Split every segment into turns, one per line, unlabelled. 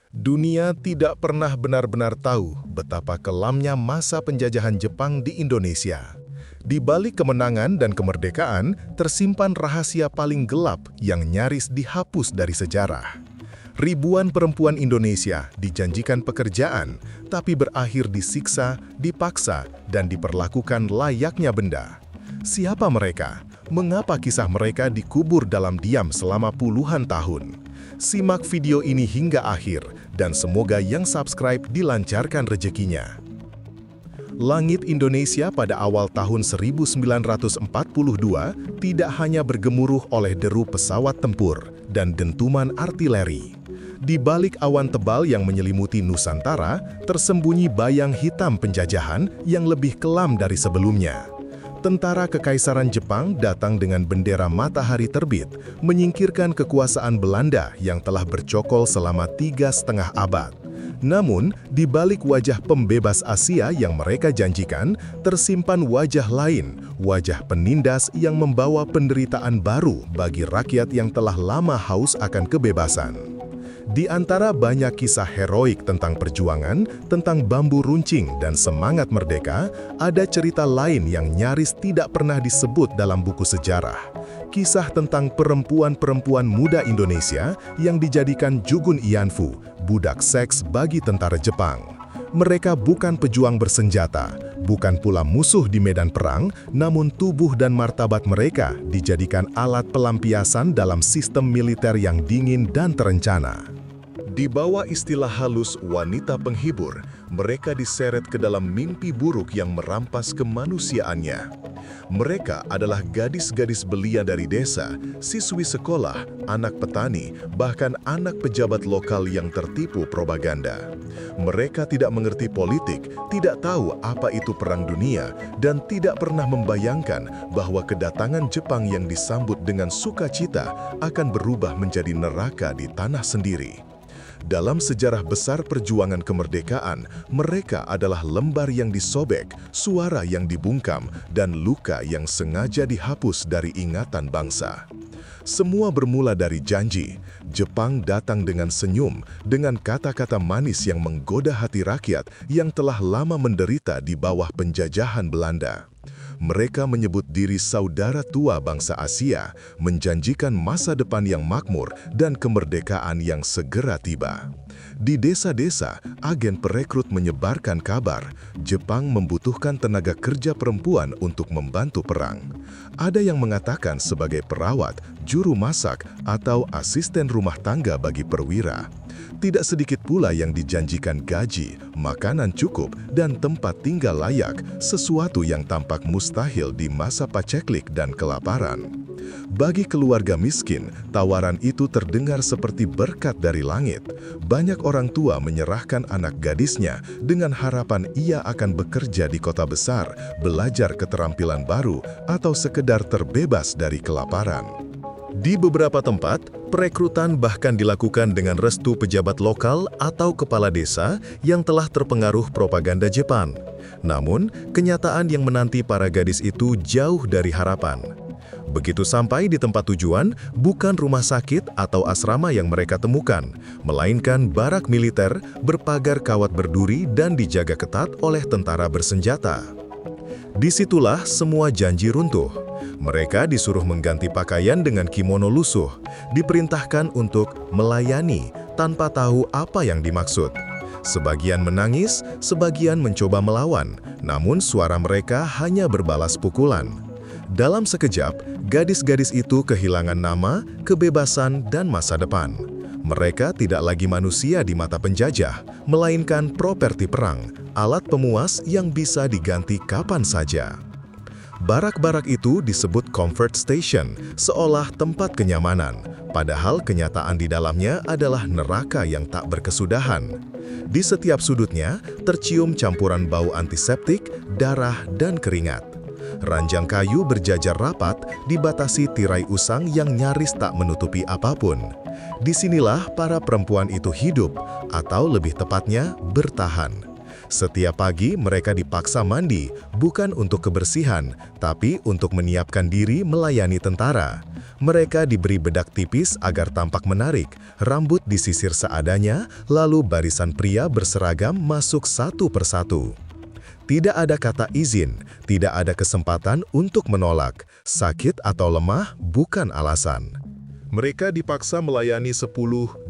Dunia tidak pernah benar-benar tahu betapa kelamnya masa penjajahan Jepang di Indonesia. Di balik kemenangan dan kemerdekaan, tersimpan rahasia paling gelap yang nyaris dihapus dari sejarah. Ribuan perempuan Indonesia dijanjikan pekerjaan, tapi berakhir disiksa, dipaksa, dan diperlakukan layaknya benda. Siapa mereka? Mengapa kisah mereka dikubur dalam diam selama puluhan tahun? Simak video ini hingga akhir, dan semoga yang subscribe dilancarkan rezekinya. Langit Indonesia pada awal tahun 1942 tidak hanya bergemuruh oleh deru pesawat tempur dan dentuman artileri. Di balik awan tebal yang menyelimuti Nusantara, tersembunyi bayang hitam penjajahan yang lebih kelam dari sebelumnya. Tentara Kekaisaran Jepang datang dengan bendera matahari terbit, menyingkirkan kekuasaan Belanda yang telah bercokol selama 3,5 abad. Namun, di balik wajah pembebas Asia yang mereka janjikan, tersimpan wajah lain, wajah penindas yang membawa penderitaan baru bagi rakyat yang telah lama haus akan kebebasan. Di antara banyak kisah heroik tentang perjuangan, tentang bambu runcing dan semangat merdeka, ada cerita lain yang nyaris tidak pernah disebut dalam buku sejarah. Kisah tentang perempuan-perempuan muda Indonesia yang dijadikan Jugun Ianfu, budak seks bagi tentara Jepang. Mereka bukan pejuang bersenjata, bukan pula musuh di medan perang, namun tubuh dan martabat mereka dijadikan alat pelampiasan dalam sistem militer yang dingin dan terencana. Di bawah istilah halus wanita penghibur, mereka diseret ke dalam mimpi buruk yang merampas kemanusiaannya. Mereka adalah gadis-gadis belia dari desa, siswi sekolah, anak petani, bahkan anak pejabat lokal yang tertipu propaganda. Mereka tidak mengerti politik, tidak tahu apa itu perang dunia, dan tidak pernah membayangkan bahwa kedatangan Jepang yang disambut dengan sukacita akan berubah menjadi neraka di tanah sendiri. Dalam sejarah besar perjuangan kemerdekaan, mereka adalah lembar yang disobek, suara yang dibungkam, dan luka yang sengaja dihapus dari ingatan bangsa. Semua bermula dari janji. Jepang datang dengan senyum, dengan kata-kata manis yang menggoda hati rakyat yang telah lama menderita di bawah penjajahan Belanda. Mereka menyebut diri saudara tua bangsa Asia, menjanjikan masa depan yang makmur dan kemerdekaan yang segera tiba. Di desa-desa, agen perekrut menyebarkan kabar, Jepang membutuhkan tenaga kerja perempuan untuk membantu perang. Ada yang mengatakan sebagai perawat, juru masak, atau asisten rumah tangga bagi perwira. Tidak sedikit pula yang dijanjikan gaji, makanan cukup, dan tempat tinggal layak, sesuatu yang tampak mustahil di masa paceklik dan kelaparan. Bagi keluarga miskin, tawaran itu terdengar seperti berkat dari langit. Banyak orang tua menyerahkan anak gadisnya dengan harapan ia akan bekerja di kota besar, belajar keterampilan baru, atau sekedar terbebas dari kelaparan. Di beberapa tempat, perekrutan bahkan dilakukan dengan restu pejabat lokal atau kepala desa yang telah terpengaruh propaganda Jepang. Namun, kenyataan yang menanti para gadis itu jauh dari harapan. Begitu sampai di tempat tujuan, bukan rumah sakit atau asrama yang mereka temukan, melainkan barak militer berpagar kawat berduri dan dijaga ketat oleh tentara bersenjata. Disitulah semua janji runtuh. Mereka disuruh mengganti pakaian dengan kimono lusuh, diperintahkan untuk melayani tanpa tahu apa yang dimaksud. Sebagian menangis, sebagian mencoba melawan, namun suara mereka hanya berbalas pukulan. Dalam sekejap, gadis-gadis itu kehilangan nama, kebebasan, dan masa depan. Mereka tidak lagi manusia di mata penjajah, melainkan properti perang, alat pemuas yang bisa diganti kapan saja. Barak-barak itu disebut comfort station, seolah tempat kenyamanan, padahal kenyataan di dalamnya adalah neraka yang tak berkesudahan. Di setiap sudutnya, tercium campuran bau antiseptik, darah, dan keringat. Ranjang kayu berjajar rapat, dibatasi tirai usang yang nyaris tak menutupi apapun. Disinilah para perempuan itu hidup, atau lebih tepatnya, bertahan. Setiap pagi mereka dipaksa mandi, bukan untuk kebersihan, tapi untuk menyiapkan diri melayani tentara. Mereka diberi bedak tipis agar tampak menarik, rambut disisir seadanya, lalu barisan pria berseragam masuk satu persatu. Tidak ada kata izin, tidak ada kesempatan untuk menolak. Sakit atau lemah bukan alasan. Mereka dipaksa melayani 10, 20,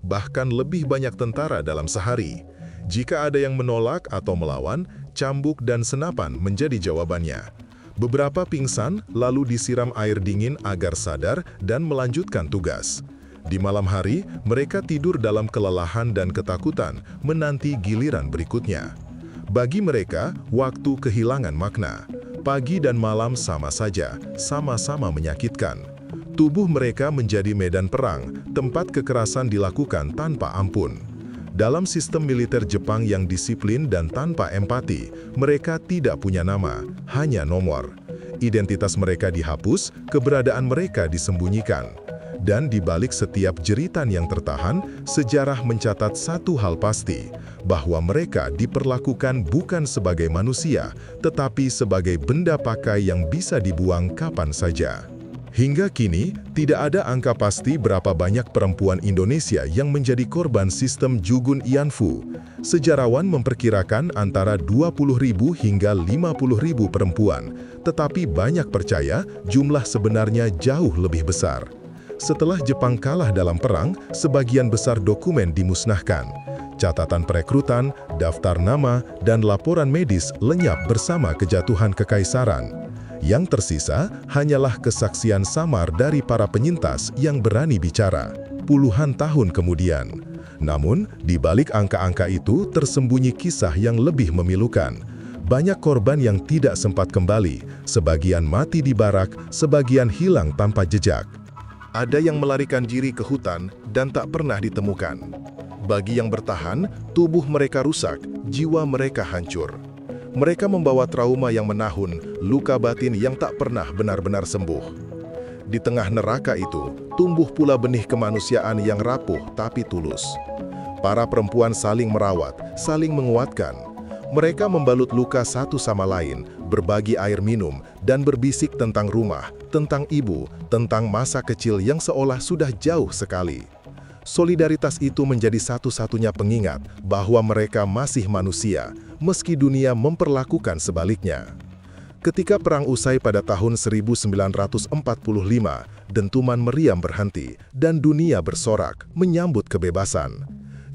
bahkan lebih banyak tentara dalam sehari. Jika ada yang menolak atau melawan, cambuk dan senapan menjadi jawabannya. Beberapa pingsan lalu disiram air dingin agar sadar dan melanjutkan tugas. Di malam hari, mereka tidur dalam kelelahan dan ketakutan menanti giliran berikutnya. Bagi mereka, waktu kehilangan makna. Pagi dan malam sama saja, sama-sama menyakitkan. Tubuh mereka menjadi medan perang, tempat kekerasan dilakukan tanpa ampun. Dalam sistem militer Jepang yang disiplin dan tanpa empati, mereka tidak punya nama, hanya nomor. Identitas mereka dihapus, keberadaan mereka disembunyikan. Dan di balik setiap jeritan yang tertahan, sejarah mencatat satu hal pasti, bahwa mereka diperlakukan bukan sebagai manusia, tetapi sebagai benda pakai yang bisa dibuang kapan saja. Hingga kini, tidak ada angka pasti berapa banyak perempuan Indonesia yang menjadi korban sistem Jugun Ianfu. Sejarawan memperkirakan antara 20.000 hingga 50.000 perempuan, tetapi banyak percaya jumlah sebenarnya jauh lebih besar. Setelah Jepang kalah dalam perang, sebagian besar dokumen dimusnahkan. Catatan perekrutan, daftar nama, dan laporan medis lenyap bersama kejatuhan kekaisaran. Yang tersisa hanyalah kesaksian samar dari para penyintas yang berani bicara, puluhan tahun kemudian. Namun, di balik angka-angka itu tersembunyi kisah yang lebih memilukan. Banyak korban yang tidak sempat kembali, sebagian mati di barak, sebagian hilang tanpa jejak. Ada yang melarikan diri ke hutan dan tak pernah ditemukan. Bagi yang bertahan, tubuh mereka rusak, jiwa mereka hancur. Mereka membawa trauma yang menahun, luka batin yang tak pernah benar-benar sembuh. Di tengah neraka itu, tumbuh pula benih kemanusiaan yang rapuh tapi tulus. Para perempuan saling merawat, saling menguatkan. Mereka membalut luka satu sama lain, berbagi air minum, dan berbisik tentang rumah, tentang ibu, tentang masa kecil yang seolah sudah jauh sekali. Solidaritas itu menjadi satu-satunya pengingat bahwa mereka masih manusia, meski dunia memperlakukan sebaliknya. Ketika perang usai pada tahun 1945, dentuman meriam berhenti dan dunia bersorak menyambut kebebasan.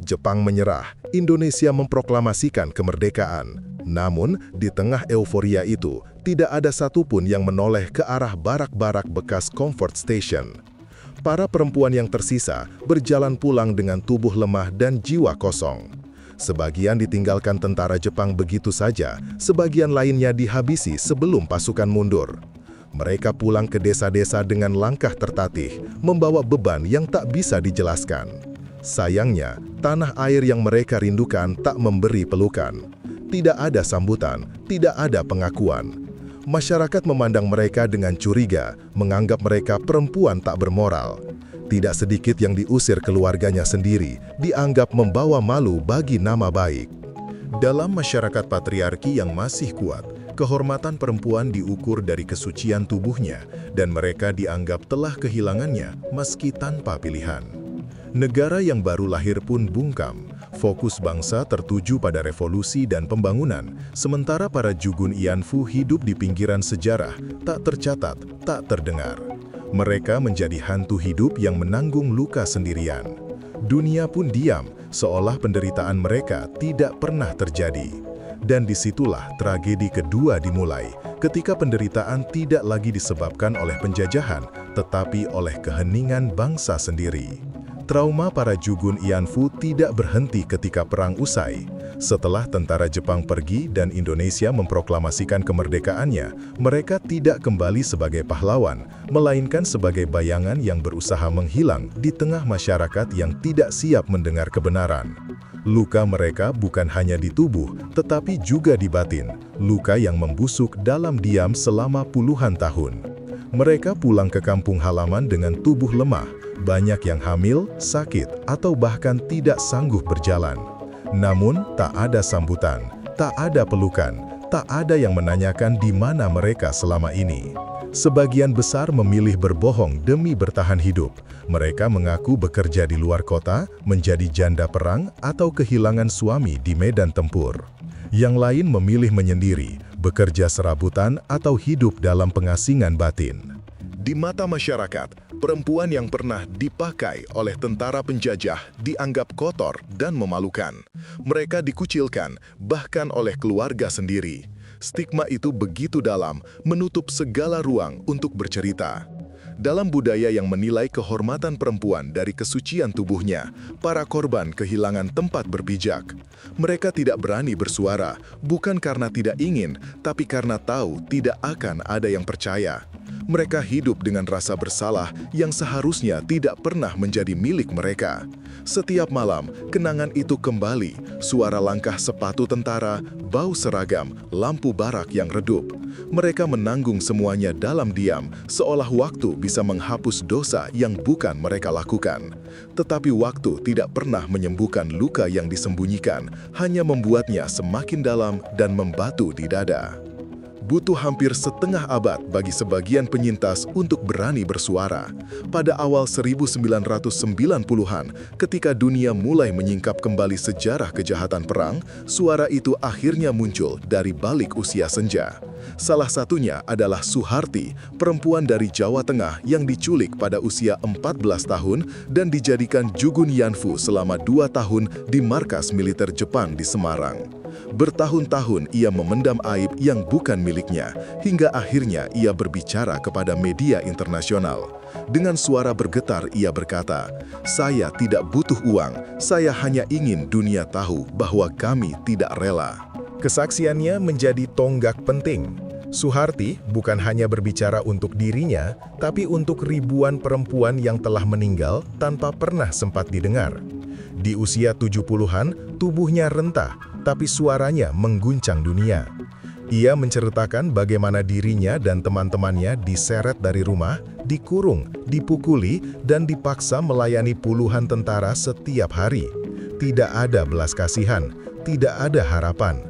Jepang menyerah, Indonesia memproklamasikan kemerdekaan. Namun, di tengah euforia itu, tidak ada satupun yang menoleh ke arah barak-barak bekas comfort station. Para perempuan yang tersisa berjalan pulang dengan tubuh lemah dan jiwa kosong. Sebagian ditinggalkan tentara Jepang begitu saja, sebagian lainnya dihabisi sebelum pasukan mundur. Mereka pulang ke desa-desa dengan langkah tertatih, membawa beban yang tak bisa dijelaskan. Sayangnya, tanah air yang mereka rindukan tak memberi pelukan. Tidak ada sambutan, tidak ada pengakuan. Masyarakat memandang mereka dengan curiga, menganggap mereka perempuan tak bermoral. Tidak sedikit yang diusir keluarganya sendiri, dianggap membawa malu bagi nama baik. Dalam masyarakat patriarki yang masih kuat, kehormatan perempuan diukur dari kesucian tubuhnya, dan mereka dianggap telah kehilangannya meski tanpa pilihan. Negara yang baru lahir pun bungkam. Fokus bangsa tertuju pada revolusi dan pembangunan, sementara para Jugun Ianfu hidup di pinggiran sejarah, tak tercatat, tak terdengar. Mereka menjadi hantu hidup yang menanggung luka sendirian. Dunia pun diam, seolah penderitaan mereka tidak pernah terjadi. Dan disitulah tragedi kedua dimulai, ketika penderitaan tidak lagi disebabkan oleh penjajahan, tetapi oleh keheningan bangsa sendiri. Trauma para Jugun Ianfu tidak berhenti ketika perang usai. Setelah tentara Jepang pergi dan Indonesia memproklamasikan kemerdekaannya, mereka tidak kembali sebagai pahlawan, melainkan sebagai bayangan yang berusaha menghilang di tengah masyarakat yang tidak siap mendengar kebenaran. Luka mereka bukan hanya di tubuh, tetapi juga di batin, luka yang membusuk dalam diam selama puluhan tahun. Mereka pulang ke kampung halaman dengan tubuh lemah, banyak yang hamil, sakit, atau bahkan tidak sanggup berjalan. Namun, tak ada sambutan, tak ada pelukan, tak ada yang menanyakan di mana mereka selama ini. Sebagian besar memilih berbohong demi bertahan hidup. Mereka mengaku bekerja di luar kota, menjadi janda perang, atau kehilangan suami di medan tempur. Yang lain memilih menyendiri, bekerja serabutan, atau hidup dalam pengasingan batin. Di mata masyarakat, perempuan yang pernah dipakai oleh tentara penjajah dianggap kotor dan memalukan. Mereka dikucilkan, bahkan oleh keluarga sendiri. Stigma itu begitu dalam, menutup segala ruang untuk bercerita. Dalam budaya yang menilai kehormatan perempuan dari kesucian tubuhnya, para korban kehilangan tempat berpijak. Mereka tidak berani bersuara, bukan karena tidak ingin, tapi karena tahu tidak akan ada yang percaya. Mereka hidup dengan rasa bersalah yang seharusnya tidak pernah menjadi milik mereka. Setiap malam, kenangan itu kembali, suara langkah sepatu tentara, bau seragam, lampu barak yang redup. Mereka menanggung semuanya dalam diam, seolah waktu bisa menghapus dosa yang bukan mereka lakukan. Tetapi waktu tidak pernah menyembuhkan luka yang disembunyikan, hanya membuatnya semakin dalam dan membatu di dada. Butuh hampir setengah abad bagi sebagian penyintas untuk berani bersuara. Pada awal 1990-an, ketika dunia mulai menyingkap kembali sejarah kejahatan perang, suara itu akhirnya muncul dari balik usia senja. Salah satunya adalah Suharti, perempuan dari Jawa Tengah yang diculik pada usia 14 tahun dan dijadikan Jugun Yanfu selama 2 tahun di markas militer Jepang di Semarang. Bertahun-tahun ia memendam aib yang bukan miliknya, hingga akhirnya ia berbicara kepada media internasional. Dengan suara bergetar ia berkata, "Saya tidak butuh uang, saya hanya ingin dunia tahu bahwa kami tidak rela." Kesaksiannya menjadi tonggak penting. Suharti bukan hanya berbicara untuk dirinya, tapi untuk ribuan perempuan yang telah meninggal tanpa pernah sempat didengar. Di usia 70-an, tubuhnya rentah, tapi suaranya mengguncang dunia. Ia menceritakan bagaimana dirinya dan teman-temannya diseret dari rumah, dikurung, dipukuli, dan dipaksa melayani puluhan tentara setiap hari. Tidak ada belas kasihan, tidak ada harapan.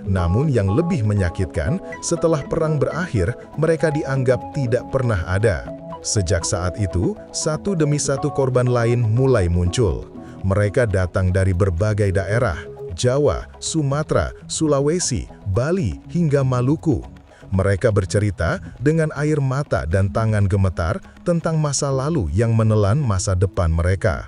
Namun yang lebih menyakitkan, setelah perang berakhir, mereka dianggap tidak pernah ada. Sejak saat itu, satu demi satu korban lain mulai muncul. Mereka datang dari berbagai daerah, Jawa, Sumatera, Sulawesi, Bali, hingga Maluku. Mereka bercerita dengan air mata dan tangan gemetar tentang masa lalu yang menelan masa depan mereka.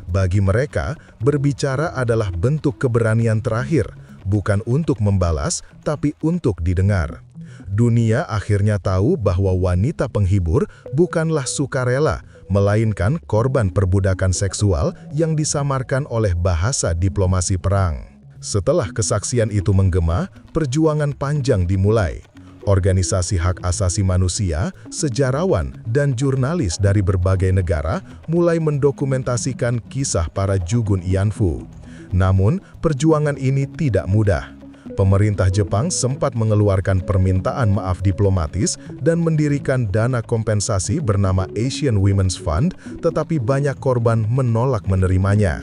Bagi mereka, berbicara adalah bentuk keberanian terakhir, bukan untuk membalas, tapi untuk didengar. Dunia akhirnya tahu bahwa wanita penghibur bukanlah sukarela, melainkan korban perbudakan seksual yang disamarkan oleh bahasa diplomasi perang. Setelah kesaksian itu menggema, perjuangan panjang dimulai. Organisasi hak asasi manusia, sejarawan, dan jurnalis dari berbagai negara mulai mendokumentasikan kisah para Jugun Yanfu. Namun, perjuangan ini tidak mudah. Pemerintah Jepang sempat mengeluarkan permintaan maaf diplomatis dan mendirikan dana kompensasi bernama Asian Women's Fund, tetapi banyak korban menolak menerimanya.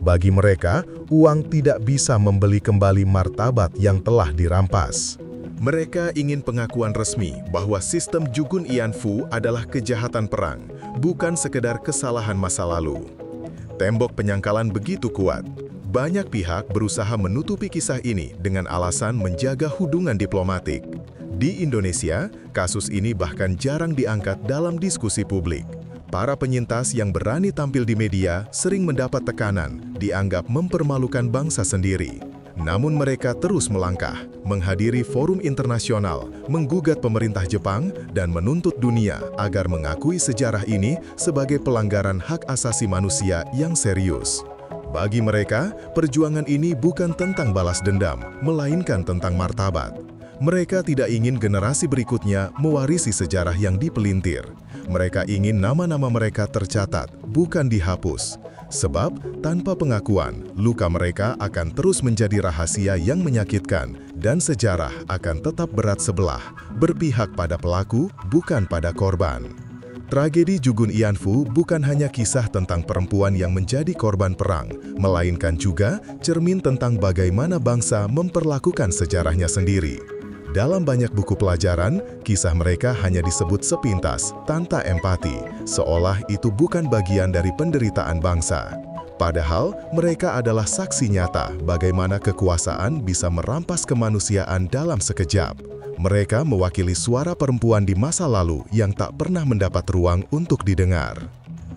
Bagi mereka, uang tidak bisa membeli kembali martabat yang telah dirampas. Mereka ingin pengakuan resmi bahwa sistem Jugun Yanfu adalah kejahatan perang, bukan sekedar kesalahan masa lalu. Tembok penyangkalan begitu kuat. Banyak pihak berusaha menutupi kisah ini dengan alasan menjaga hubungan diplomatik. Di Indonesia, kasus ini bahkan jarang diangkat dalam diskusi publik. Para penyintas yang berani tampil di media sering mendapat tekanan, dianggap mempermalukan bangsa sendiri. Namun mereka terus melangkah, menghadiri forum internasional, menggugat pemerintah Jepang, dan menuntut dunia agar mengakui sejarah ini sebagai pelanggaran hak asasi manusia yang serius. Bagi mereka, perjuangan ini bukan tentang balas dendam, melainkan tentang martabat. Mereka tidak ingin generasi berikutnya mewarisi sejarah yang dipelintir. Mereka ingin nama-nama mereka tercatat, bukan dihapus. Sebab, tanpa pengakuan, luka mereka akan terus menjadi rahasia yang menyakitkan, dan sejarah akan tetap berat sebelah, berpihak pada pelaku, bukan pada korban. Tragedi Jugun Ianfu bukan hanya kisah tentang perempuan yang menjadi korban perang, melainkan juga cermin tentang bagaimana bangsa memperlakukan sejarahnya sendiri. Dalam banyak buku pelajaran, kisah mereka hanya disebut sepintas, tanpa empati, seolah itu bukan bagian dari penderitaan bangsa. Padahal, mereka adalah saksi nyata bagaimana kekuasaan bisa merampas kemanusiaan dalam sekejap. Mereka mewakili suara perempuan di masa lalu yang tak pernah mendapat ruang untuk didengar.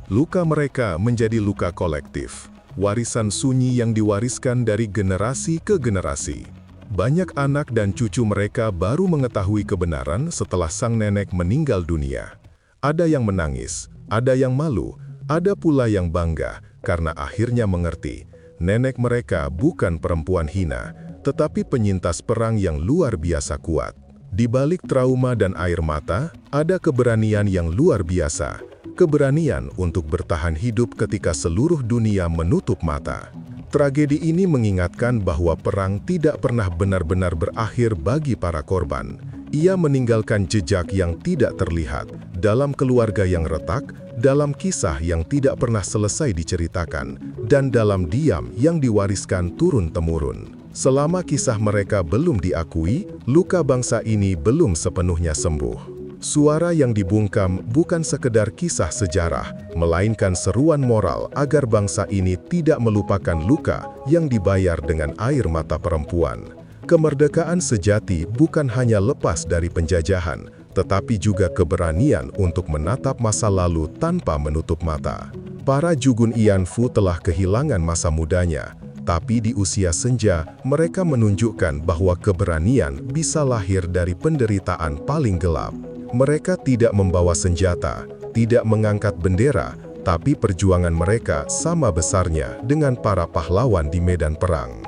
Luka mereka menjadi luka kolektif, warisan sunyi yang diwariskan dari generasi ke generasi. Banyak anak dan cucu mereka baru mengetahui kebenaran setelah sang nenek meninggal dunia. Ada yang menangis, ada yang malu, ada pula yang bangga karena akhirnya mengerti, nenek mereka bukan perempuan hina, tetapi penyintas perang yang luar biasa kuat. Di balik trauma dan air mata, ada keberanian yang luar biasa. Keberanian untuk bertahan hidup ketika seluruh dunia menutup mata. Tragedi ini mengingatkan bahwa perang tidak pernah benar-benar berakhir bagi para korban. Ia meninggalkan jejak yang tidak terlihat, dalam keluarga yang retak, dalam kisah yang tidak pernah selesai diceritakan, dan dalam diam yang diwariskan turun-temurun. Selama kisah mereka belum diakui, luka bangsa ini belum sepenuhnya sembuh. Suara yang dibungkam bukan sekedar kisah sejarah, melainkan seruan moral agar bangsa ini tidak melupakan luka yang dibayar dengan air mata perempuan. Kemerdekaan sejati bukan hanya lepas dari penjajahan, tetapi juga keberanian untuk menatap masa lalu tanpa menutup mata. Para Jugun Ianfu telah kehilangan masa mudanya, tapi di usia senja, mereka menunjukkan bahwa keberanian bisa lahir dari penderitaan paling gelap. Mereka tidak membawa senjata, tidak mengangkat bendera, tapi perjuangan mereka sama besarnya dengan para pahlawan di medan perang.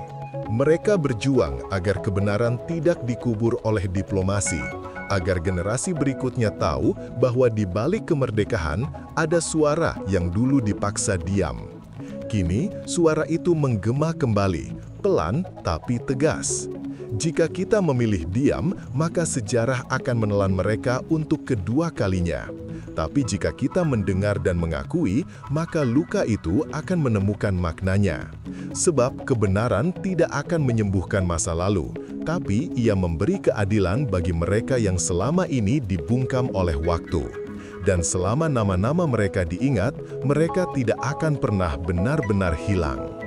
Mereka berjuang agar kebenaran tidak dikubur oleh diplomasi, agar generasi berikutnya tahu bahwa di balik kemerdekaan ada suara yang dulu dipaksa diam. Kini, suara itu menggema kembali, pelan tapi tegas. Jika kita memilih diam, maka sejarah akan menelan mereka untuk kedua kalinya. Tapi jika kita mendengar dan mengakui, maka luka itu akan menemukan maknanya. Sebab kebenaran tidak akan menyembuhkan masa lalu, tapi ia memberi keadilan bagi mereka yang selama ini dibungkam oleh waktu. Dan selama nama-nama mereka diingat, mereka tidak akan pernah benar-benar hilang.